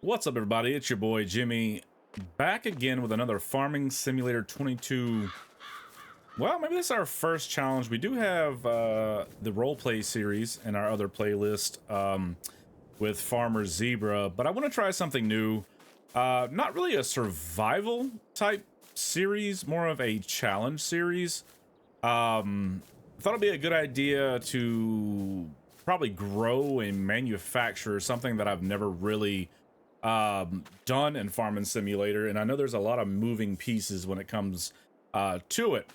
What's up, everybody? It's your boy Jimmy, back again with another Farming Simulator 22. Well, maybe this is our first challenge. We do have the roleplay series in our other playlist with Farmer Zebra, but I want to try something new. Not really a survival type series, more of a challenge series. I thought it'd be a good idea to probably grow and manufacture something that I've never really done in Farming Simulator, and I know there's a lot of moving pieces when it comes to it.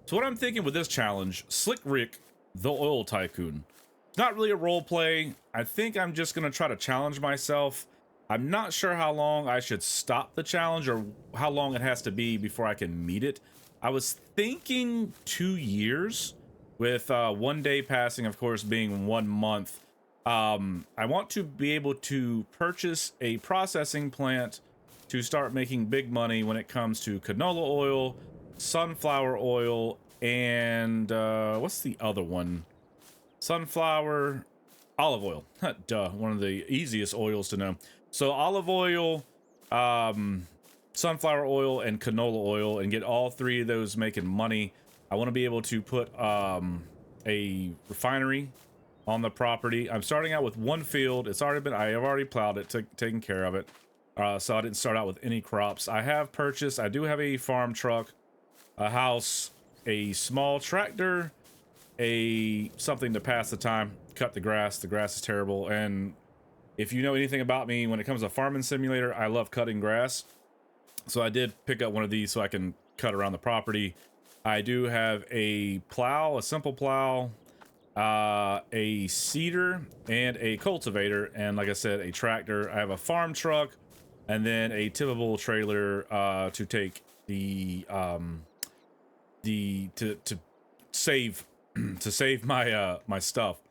So what I'm thinking with this challenge, Slick Rick, the Oil Tycoon. It's not really a role play. I think I'm just gonna try to challenge myself. I'm not sure how long I should stop the challenge or how long it has to be before I can meet it. I was thinking 2 years, with 1 day passing, of course, being 1 month. I want to be able to purchase a processing plant to start making big money when it comes to canola oil, sunflower oil, and what's the other one? Sunflower, olive oil. Duh, one of the easiest oils to know. So olive oil, sunflower oil, and canola oil, and get all three of those making money. I want to be able to put a refinery on the property. I'm starting out with one field. It's already been, I have already plowed it, taken care of it. So I didn't start out with any crops. I do have a farm truck, a house, a small tractor, something to pass the time, cut the grass. The grass is terrible. And if you know anything about me, when it comes to Farming Simulator, I love cutting grass. So I did pick up one of these so I can cut around the property. I do have a plow, a simple plow, a seeder, and a cultivator, and like I said, a tractor. I have a farm truck, and then a tippable trailer to take to save to save my my stuff.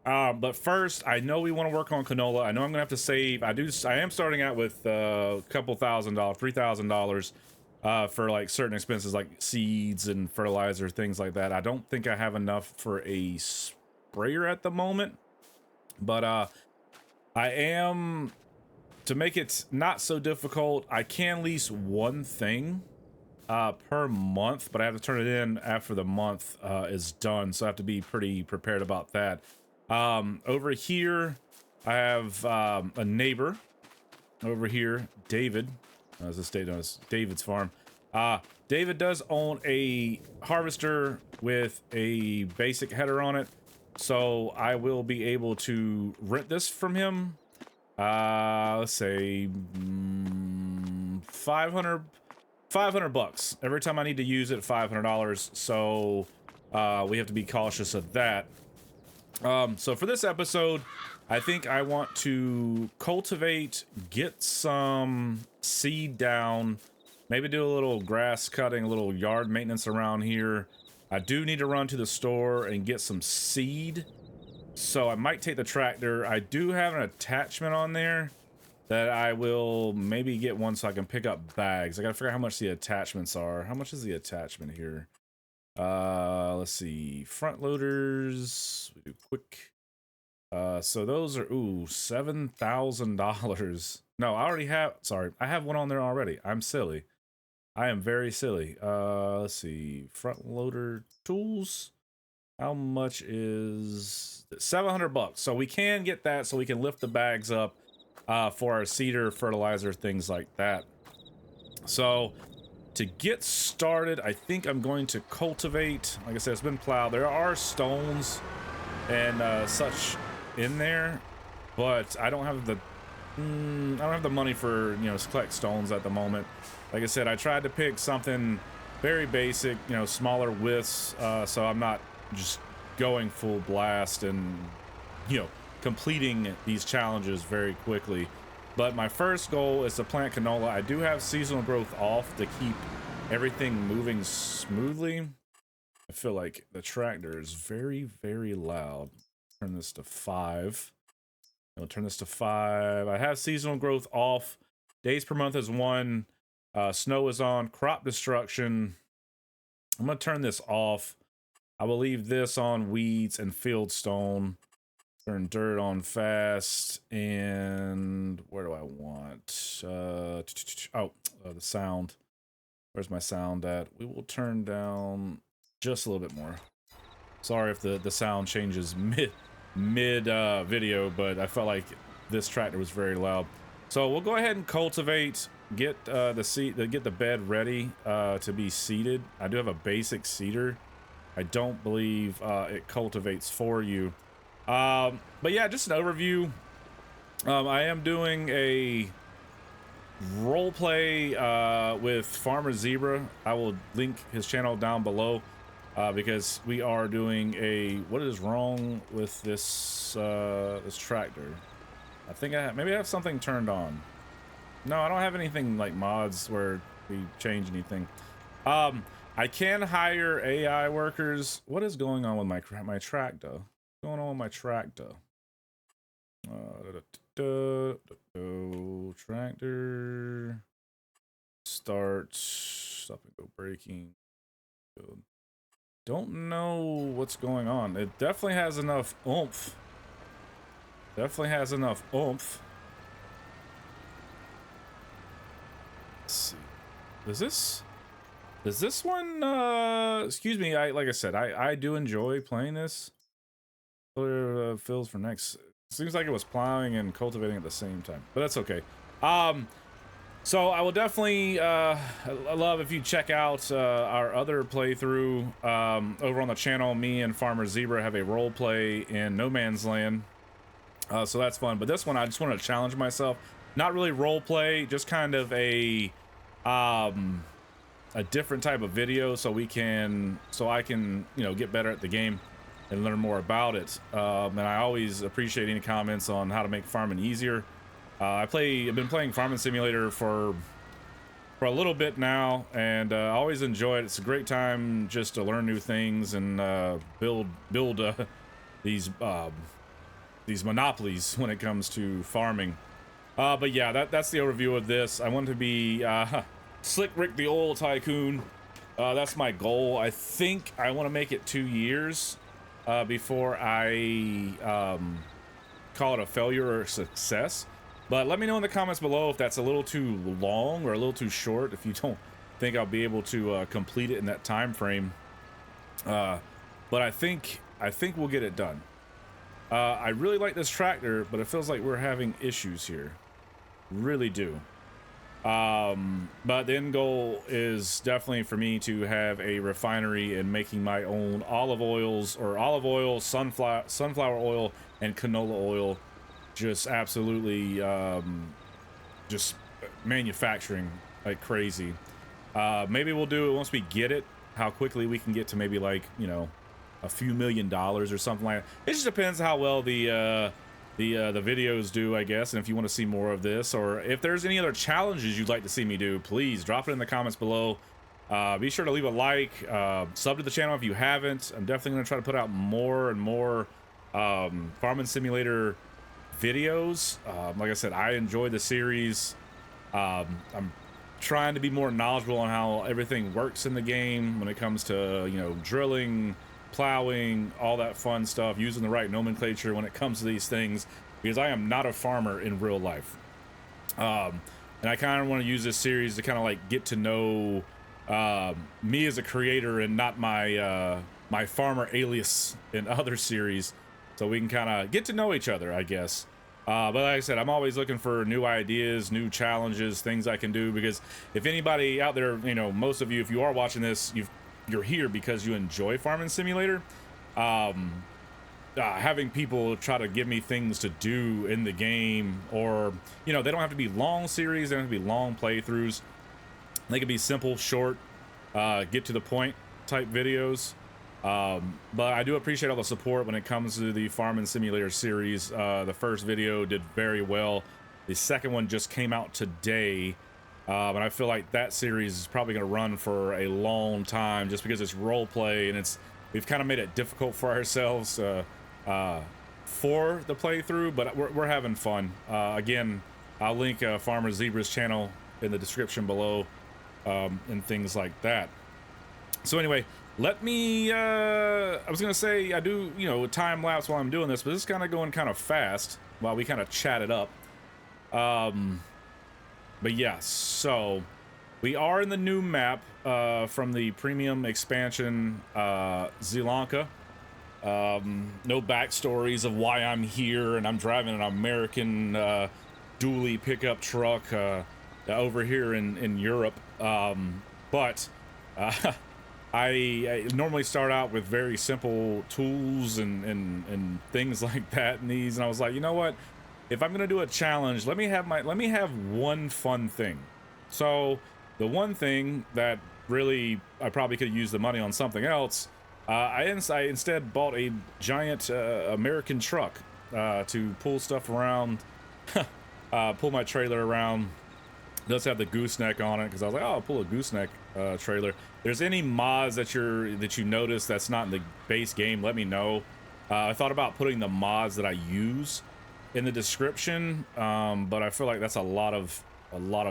But first, I know we want to work on canola. I know I'm gonna have to save. I am starting out with a couple $1,000, $3,000 for like certain expenses like seeds and fertilizer, things like that. I don't think I have enough for a sprayer at the moment, but I am, to make it not so difficult, I can lease one thing per month, but I have to turn it in after the month is done, so I have to be pretty prepared about that. Over here I have a neighbor over here, David, as the state knows, David's farm. David does own a harvester with a basic header on it, so I will be able to rent this from him. Let's say 500 bucks every time I need to use it. $500. So we have to be cautious of that. So for this episode, I think I want to cultivate, get some seed down, maybe do a little grass cutting, a little yard maintenance around here. I do need to run to the store and get some seed, so I might take the tractor. I do have an attachment on there that I will maybe get one so I can pick up bags. I gotta figure out how much the attachments are. How much is the attachment here? Let's see, front loaders, we do quick. So those are, ooh, $7,000. No, I already have, sorry, I have one on there already. I'm silly. I am very silly. Let's see, front loader tools. How much is 700 bucks? So we can get that so we can lift the bags up for our seeder, fertilizer, things like that. So to get started, I think I'm going to cultivate. Like I said, it's been plowed. There are stones and such in there, but I don't have the money for, you know, to collect stones at the moment. Like I said, I tried to pick something very basic, you know, smaller widths, so I'm not just going full blast and, you know, completing these challenges very quickly. But my first goal is to plant canola. I do have seasonal growth off to keep everything moving smoothly. I feel like the tractor is very, very loud. Turn this to 5. I'll turn this to 5. I have seasonal growth off. Days per month is 1. Snow is on. Crop destruction, I'm going to turn this off. I will leave this on weeds and field stone. Turn dirt on fast, and where do I want? The sound. Where's my sound at? We will turn down just a little bit more. Sorry if the sound changes mid video, but I felt like this tractor was very loud. So we'll go ahead and cultivate, get the bed ready to be seeded. I do have a basic seeder. I don't believe it cultivates for you. But yeah, just an overview. I am doing a role play with Farmer Zebra. I will link his channel down below because we are doing a what is wrong with this this tractor. I think maybe I have something turned on. No, I don't have anything like mods where we change anything. I can hire AI workers. What is going on with my tractor? What's going on with my tractor? Tractor start, stop and go braking. Don't know what's going on. It definitely has enough oomph. Definitely has enough oomph. Let's see. Does this one excuse me, like I said, I do enjoy playing this. Fills for next. Seems like it was plowing and cultivating at the same time, but that's okay. So I will definitely love if you check out our other playthrough over on the channel. Me and Farmer Zebra have a role play in No Man's Land, so that's fun. But this one I just want to challenge myself. Not really role play, just kind of a different type of video, so I can, you know, get better at the game and learn more about it. And I always appreciate any comments on how to make farming easier. I've been playing Farming Simulator for a little bit now, and I always enjoy it. It's a great time just to learn new things and build these monopolies when it comes to farming. But yeah, that's the overview of this. I want to be Slick Rick the Oil Tycoon. That's my goal. I think I want to make it 2 years before I call it a failure or a success. But let me know in the comments below if that's a little too long or a little too short, if you don't think I'll be able to complete it in that time frame. But I think we'll get it done. I really like this tractor, but it feels like we're having issues here. Really do. But the end goal is definitely for me to have a refinery and making my own olive oils, or olive oil, sunflower oil, and canola oil. Just absolutely just manufacturing like crazy. Maybe we'll do it once we get it, how quickly we can get to maybe, like, you know, a few $1 million or something like that. It just depends how well the videos do, I guess, and if you want to see more of this, or if there's any other challenges you'd like to see me do, please drop it in the comments below. Be sure to leave a like, sub to the channel if you haven't. I'm definitely going to try to put out more and more Farming Simulator videos. Like I said, I enjoy the series. I'm trying to be more knowledgeable on how everything works in the game when it comes to, you know, drilling, plowing, all that fun stuff, using the right nomenclature when it comes to these things, because I am not a farmer in real life. And I kind of want to use this series to kind of like get to know me as a creator and not my my farmer alias in other series, so we can kind of get to know each other, I guess. But like I said, I'm always looking for new ideas, new challenges, things I can do, because if anybody out there, you know, most of you, if you are watching this, you're here because you enjoy Farming Simulator. Having people try to give me things to do in the game, or, you know, they don't have to be long series, they don't have to be long playthroughs. They can be simple, short, get to the point type videos. But I do appreciate all the support when it comes to the Farming Simulator series. The first video did very well. The second one just came out today. And I feel like that series is probably going to run for a long time, just because it's role play, and we've kind of made it difficult for ourselves for the playthrough, but we're having fun. Again, I'll link Farmer Zebra's channel in the description below, and things like that. So anyway, let me, I was gonna say I do, you know, time lapse while I'm doing this, but this is kind of going kind of fast while we kind of chat it up. But yeah, so we are in the new map from the premium expansion, Zielonka. No backstories of why I'm here, and I'm driving an American dually pickup truck over here in Europe. But I normally start out with very simple tools and things like that in these, and I was like, you know what? If I'm gonna do a challenge, let me have one fun thing. So the one thing that really I probably could use the money on something else. I instead bought a giant American truck to pull stuff around, pull my trailer around. It does have the gooseneck on it because I was like, oh, I'll pull a gooseneck trailer. There's any mods that you notice that's not in the base game, let me know. I thought about putting the mods that I use in the description, but I feel like that's a lot of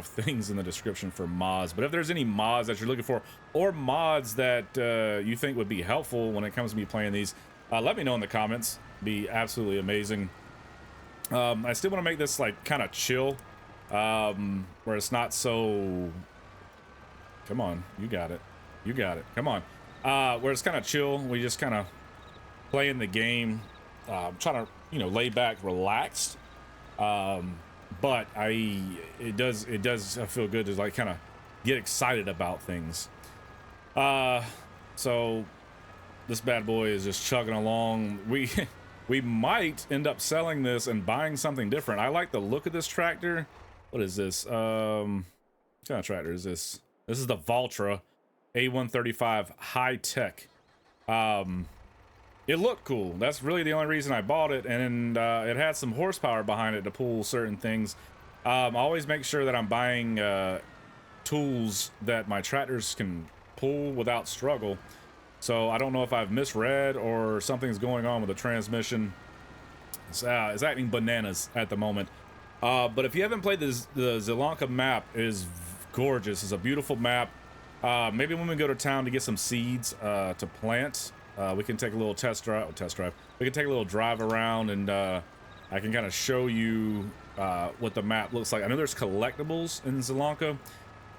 things in the description for mods. But if there's any mods that you're looking for, or mods that you think would be helpful when it comes to me playing these, let me know in the comments. Be absolutely amazing. I still want to make this like kind of chill, where it's not so, come on, you got it, come on, where it's kind of chill. We just kind of playing the game, trying to, you know, lay back, relaxed. But it does feel good to like kind of get excited about things. So this bad boy is just chugging along. We might end up selling this and buying something different. I like the look of this tractor. What is this? What kind of tractor is this? This is the Valtra A135 high tech. It looked cool. That's really the only reason I bought it, and it had some horsepower behind it to pull certain things. I always make sure that I'm buying tools that my tractors can pull without struggle. So I don't know if I've misread or something's going on with the transmission. It's acting bananas at the moment. But if you haven't played the Zielonka map, it is gorgeous. It's a beautiful map. Maybe when we go to town to get some seeds to plant, we can take a little test drive. We can take a little drive around, and I can kind of show you what the map looks like. I know there's collectibles in Zielonka.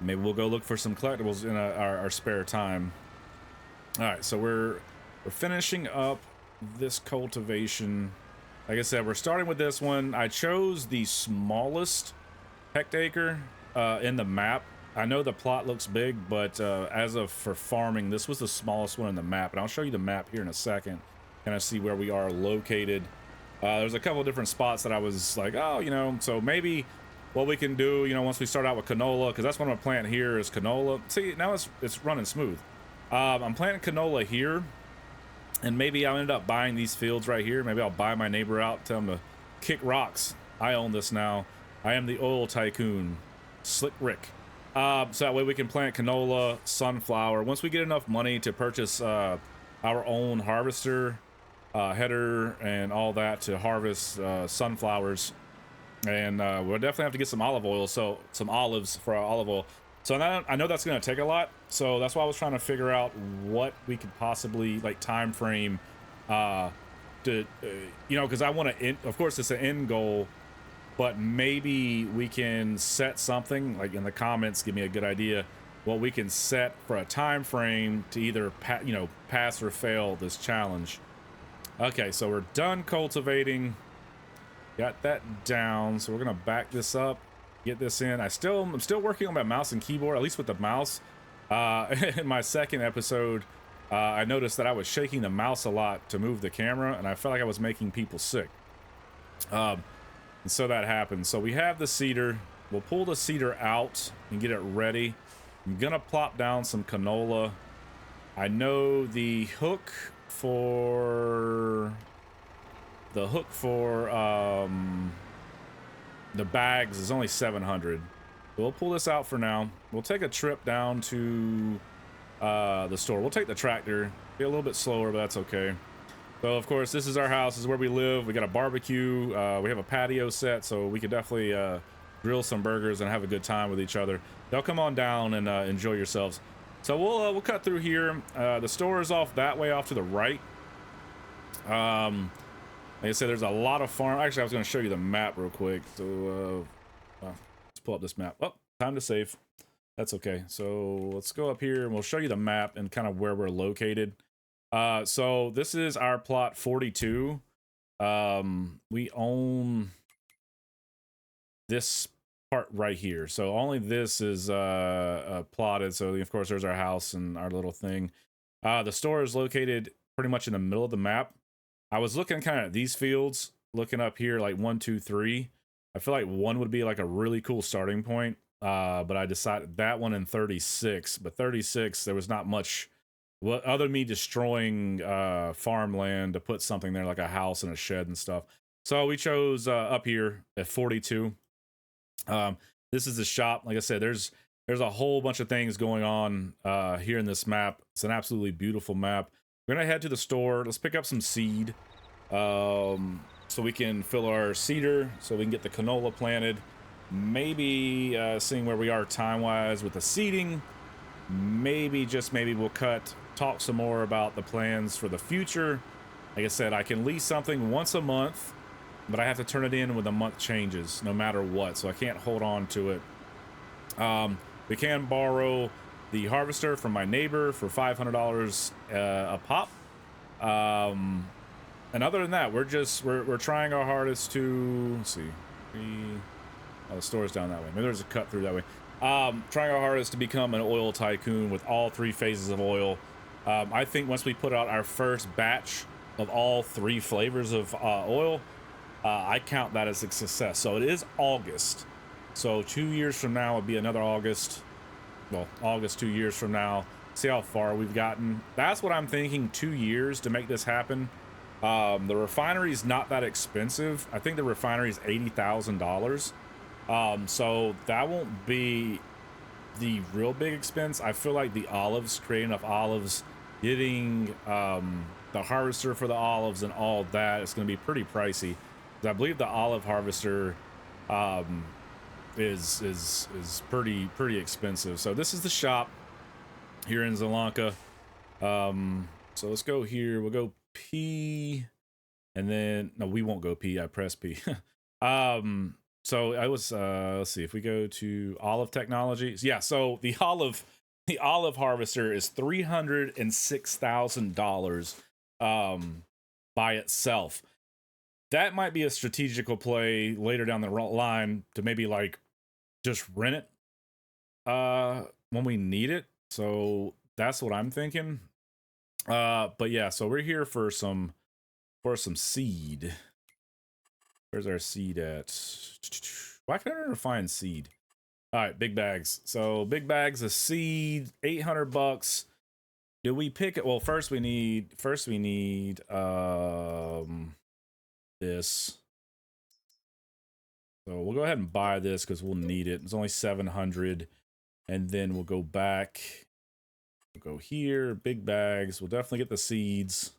Maybe we'll go look for some collectibles in our spare time. All right, so we're finishing up this cultivation. Like I said, we're starting with this one. I chose the smallest hectare in the map. I know the plot looks big, but for farming, this was the smallest one in the map, and I'll show you the map here in a second. Kind of see where we are located. There's a couple of different spots that I was like, oh, you know, so maybe what we can do, you know, once we start out with canola, because that's what I'm gonna plant here is canola. See, now it's running smooth. I'm planting canola here, and maybe I'll end up buying these fields right here. Maybe I'll buy my neighbor out, tell him to kick rocks. I own this now. I am the oil tycoon, Slick Rick. So that way we can plant canola, sunflower. Once we get enough money to purchase our own harvester, header, and all that to harvest sunflowers, and we'll definitely have to get some olive oil, so some olives for our olive oil. So I know that's going to take a lot, so that's why I was trying to figure out what we could possibly, like, time frame to, you know, because I want to, of course, it's an end goal, but maybe we can set something, like in the comments, give me a good idea, what we can set for a time frame to either, pass or fail this challenge. Okay, so we're done cultivating. Got that down, so we're going to back this up. Get this in. I'm still working on my mouse and keyboard, at least with the mouse. In my second episode, I noticed that I was shaking the mouse a lot to move the camera, and I felt like I was making people sick. And so that happened. So we have the cedar. We'll pull the cedar out and get it ready. I'm gonna plop down some canola. I know the hook for the bags is only 700. We'll pull this out for now. We'll take a trip down to the store. We'll take the tractor. Be a little bit slower, but that's okay. So of course, this is our house. This is where we live. We got a barbecue. We have a patio set, so we could definitely grill some burgers and have a good time with each other. Y'all come on down and enjoy yourselves. So we'll cut through here. The store is off that way, off to the right. Like I said, there's a lot of farm. Actually, I was going to show you the map real quick. So let's pull up this map. Oh, time to save. That's okay. So let's go up here and we'll show you the map and kind of where we're located. So this is our plot 42. We own this part right here. So only this is plotted. So of course there's our house and our little thing. The store is located pretty much in the middle of the map. I was looking kind of at these fields, looking up here like 1, 2, 3. I feel like 1 would be like a really cool starting point. But I decided that one in 36. But 36, there was not much other than me destroying farmland to put something there like a house and a shed and stuff. So we chose up here at 42. This is the shop. Like I said, there's a whole bunch of things going on here in this map. It's an absolutely beautiful map. We're gonna head to the store. Let's pick up some seed so we can fill our cedar, so we can get the canola planted. Maybe seeing where we are time-wise with the seeding, maybe just maybe we'll talk some more about the plans for the future. Like I said, I can lease something once a month, but I have to turn it in when the month changes, no matter what, so I can't hold on to it. We can borrow the harvester from my neighbor for $500 a pop. And other than that, we're trying our hardest to, let's see, oh, the store's down that way. Maybe there's a cut through that way. Trying our hardest to become an oil tycoon with all 3 phases of oil. I think once we put out our first batch of all 3 flavors of oil, I count that as a success. So it is August. So 2 years from now would be another August. Well, August 2 years from now. See how far we've gotten. That's what I'm thinking, 2 years to make this happen. The refinery's not that expensive. I think the refinery is $80,000. So that won't be the real big expense. I feel like the olives, creating enough olives, getting the harvester for the olives and all that, it's going to be pretty pricey. I believe the olive harvester is pretty expensive. So this is the shop here in Zielonka. So let's go here. We'll go P, and then no, we won't go P. I press P. So I was let's see if we go to olive technologies. Yeah, so the olive harvester is $306,000 by itself. That might be a strategical play later down the line to maybe like just rent it when we need it. So that's what I'm thinking. But yeah, so we're here for some seed. Where's our seed at? Why can't I never find seed? All right, big bags. So big bags of seed, $800. Do we pick it? Well, first we need this. So we'll go ahead and buy this because we'll need it. It's only 700, and then we'll go back. We'll go here, big bags. We'll definitely get the seeds.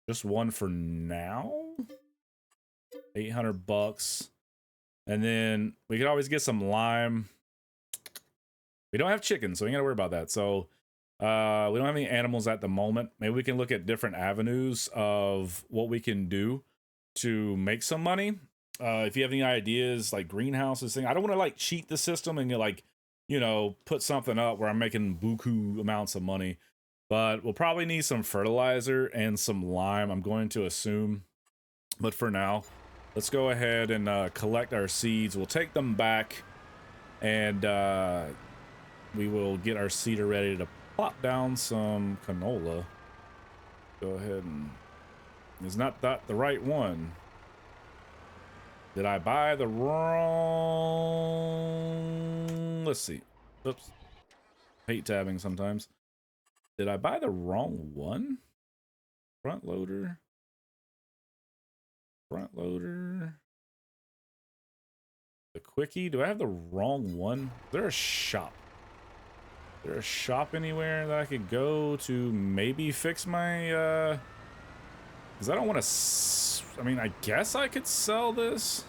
Just one for now. $800, and then we could always get some lime. We don't have chickens, so we ain't gotta worry about that. So we don't have any animals at the moment. Maybe we can look at different avenues of what we can do to make some money. If you have any ideas, like greenhouses thing, I don't want to like cheat the system and like, you know, put something up where I'm making buku amounts of money. But we'll probably need some fertilizer and some lime, I'm going to assume. But for now, let's go ahead and collect our seeds. We'll take them back, and we will get our cedar ready to plop down some canola. Go ahead and... Is not that the right one? Did I buy the wrong... Let's see. Oops. Hate tabbing sometimes. Did I buy the wrong one? Front loader. Front loader. The quickie. Do I have the wrong one? Is there a shop? Is there a shop anywhere that I could go to maybe fix my because I don't want to I mean, I guess I could sell this.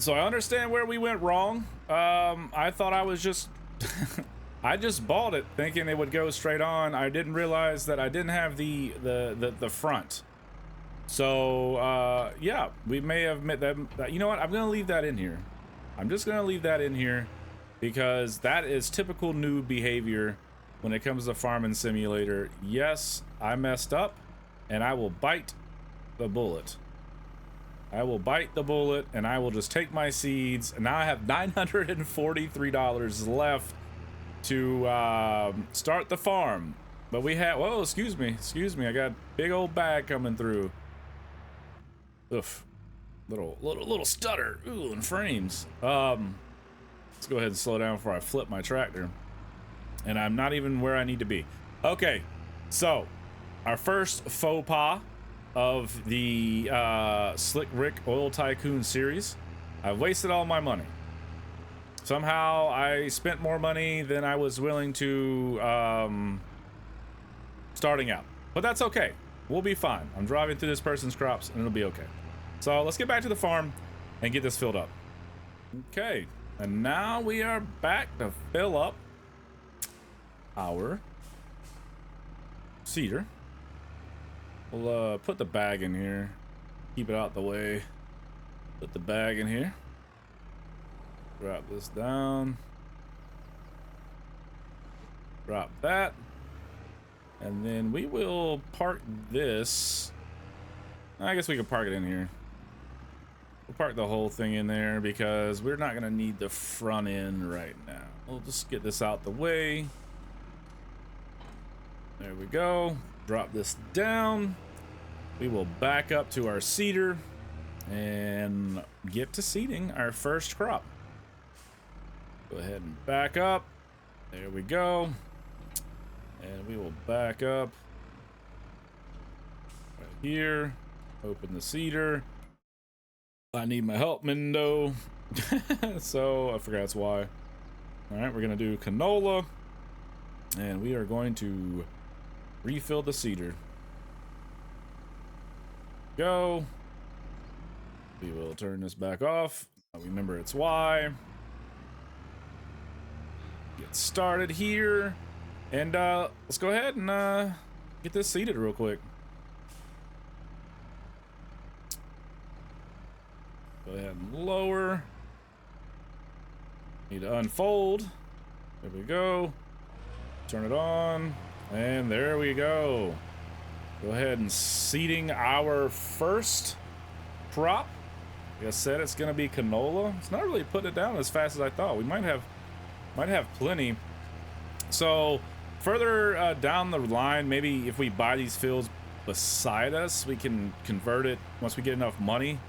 So I understand where we went wrong. I thought I was just I just bought it thinking it would go straight on. I didn't realize that I didn't have the front. So yeah, we may have met that. You know what? I'm gonna leave that in here. I'm just gonna leave that in here because that is typical noob behavior when it comes to farming simulator. Yes, I messed up, and I will bite the bullet. I will bite the bullet, and I will just take my seeds. And now I have $943 left to start the farm. But we have, whoa, excuse me, I got a big old bag coming through. Oof, little stutter. Ooh, in frames. Let's go ahead and slow down before I flip my tractor. And I'm not even where I need to be. Okay, so our first faux pas of the Slick Rick Oil Tycoon series. I've wasted all my money. Somehow I spent more money than I was willing to starting out, but that's okay. We'll be fine. I'm driving through this person's crops and it'll be okay. So let's get back to the farm and get this filled up. Okay, and now we are back to fill up our cedar. We'll put the bag in here, keep it out the way. Put the bag in here, drop this down, drop that, and then we will park this. I guess we can park it in here. We'll park the whole thing in there because we're not gonna need the front end right now. We'll just get this out the way. There we go. Drop this down. We will back up to our cedar and get to seeding our first crop. Go ahead and back up. There we go. And we will back up right here. Open the cedar. I need my help, Mindo. So I forgot that's why. All right, we're gonna do canola, and we are going to refill the cedar. Go. We will turn this back off. Remember it's Y. Get started here, and let's go ahead and get this seeded real quick. Go ahead and lower. Need to unfold. There we go. Turn it on, and there we go. Go ahead and seeding our first crop. Like I said, it's gonna be canola. It's not really putting it down as fast as I thought. We might have plenty. So further down the line, maybe if we buy these fields beside us, we can convert it once we get enough money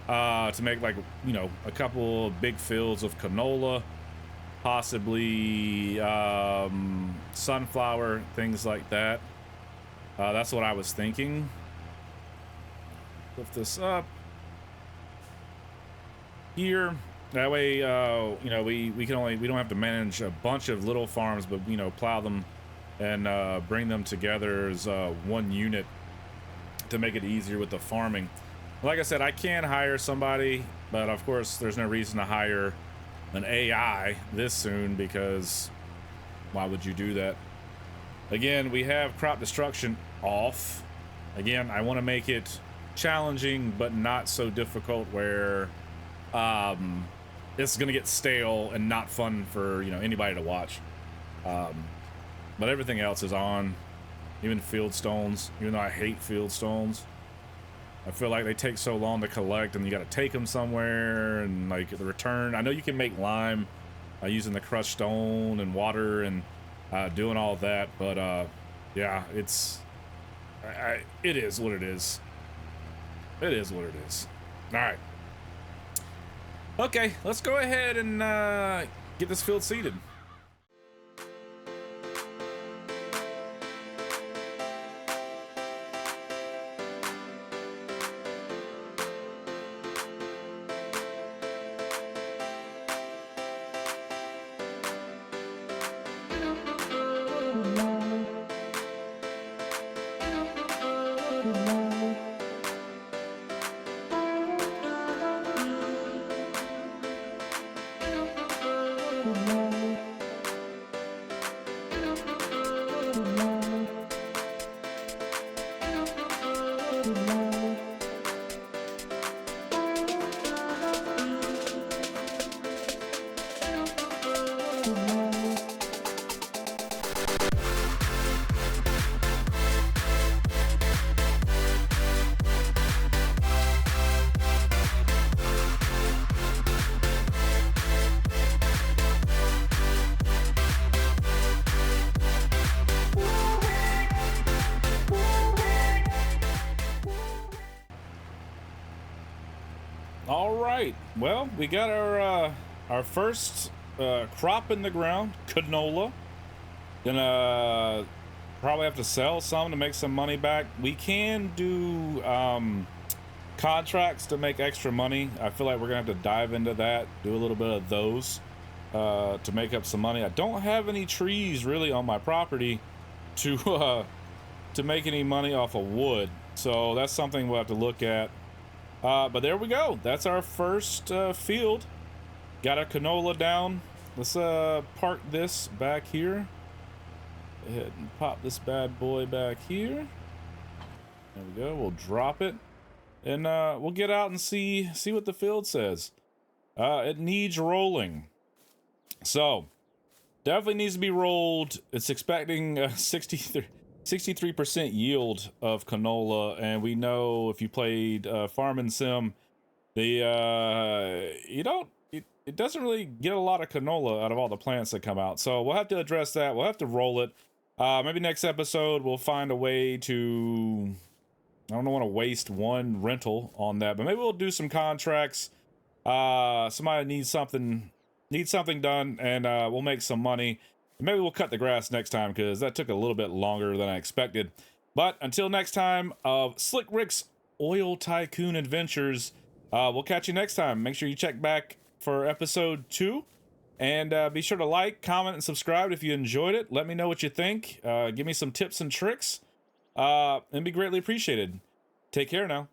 to make, like, you know, a couple of big fields of canola, possibly sunflower, things like that. That's what I was thinking. Lift this up here. That way, you know, we don't have to manage a bunch of little farms, but, you know, plow them and bring them together as one unit to make it easier with the farming. Like I said, I can hire somebody, but of course there's no reason to hire an AI this soon, because why would you do that? Again, we have crop destruction off. Again, I want to make it challenging but not so difficult where it's gonna get stale and not fun for, you know, anybody to watch. But everything else is on, even field stones, even though I hate field stones. I feel like they take so long to collect, and you got to take them somewhere, and like the return. I know you can make lime using the crushed stone and water and doing all that, but yeah, it's it is what it is. It is what it is. All right. Okay, let's go ahead and get this field seeded. All right. Well, we got our first crop in the ground, canola. Gonna probably have to sell some to make some money back. We can do contracts to make extra money. I feel like we're gonna have to dive into that, do a little bit of those to make up some money. I don't have any trees really on my property to make any money off of wood, so that's something we'll have to look at. But there we go. That's our first field. Got our canola down. Let's park this back here. Go ahead and pop this bad boy back here. There we go. We'll drop it, and we'll get out and see what the field says. It needs rolling, so definitely needs to be rolled. It's expecting 63% yield of canola, and we know if you played Farming Sim, the it doesn't really get a lot of canola out of all the plants that come out. So we'll have to address that. We'll have to roll it. Maybe next episode we'll find a way to, I don't want to waste one rental on that, but maybe we'll do some contracts. Somebody needs something done, and we'll make some money. Maybe we'll cut the grass next time, because that took a little bit longer than I expected. But until next time of Slick Rick's Oil Tycoon Adventures, we'll catch you next time. Make sure you check back for episode 2. And be sure to like, comment, and subscribe if you enjoyed it. Let me know what you think. Give me some tips and tricks. And be greatly appreciated. Take care now.